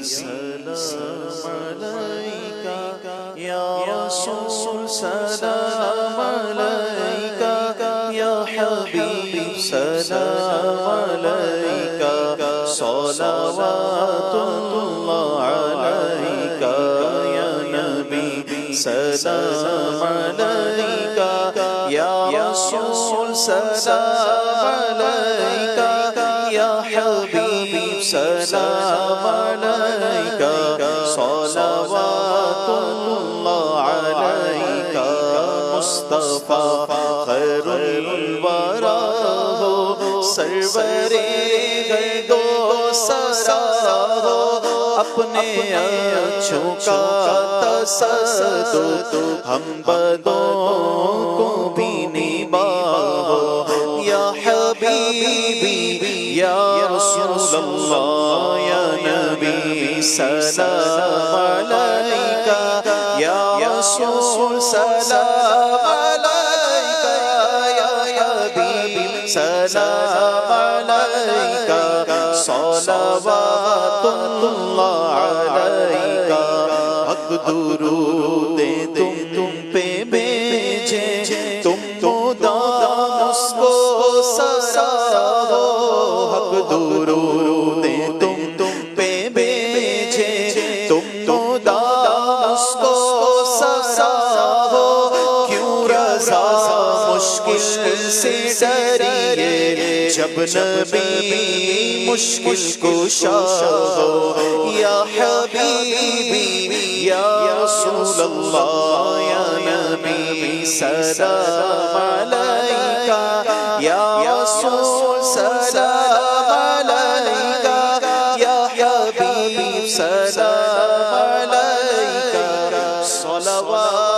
سلام علیکہ یا رسول سلام علیکہ یا حبیب سلام علیکہ صلوات اللہ علیکہ یا نبی سلام علیکہ یا رسول سلام علیکہ یا حبیب سلام علیکہ صلوات اللہ علیکہ مصطفیٰ خیر الورا ہو سرور گرد و سرا ہو اپنے اچھوں کا تصدق ہم بدوں کو بھی نباہو یا حبیبی یا رسول اللہ یا نبی سلام علیکہ یا رسول سلام علیکہ یا حبیب سلام علیکہ صلوات اللہ علیکہ حق درود تم پہ بھیجے تم تو دامس کو سرا ہو حق درود تم پہ بھیجے تم تو دامس کو سرا ہو کیوں رضا مشکل سے ڈریے جب نبی مشکل کشا ہو یا حبیبی یا رسول اللہ یا نبی سلام علیکہ یا رسول سلام علیکہ یا حبیب سلام علیکہ صلوات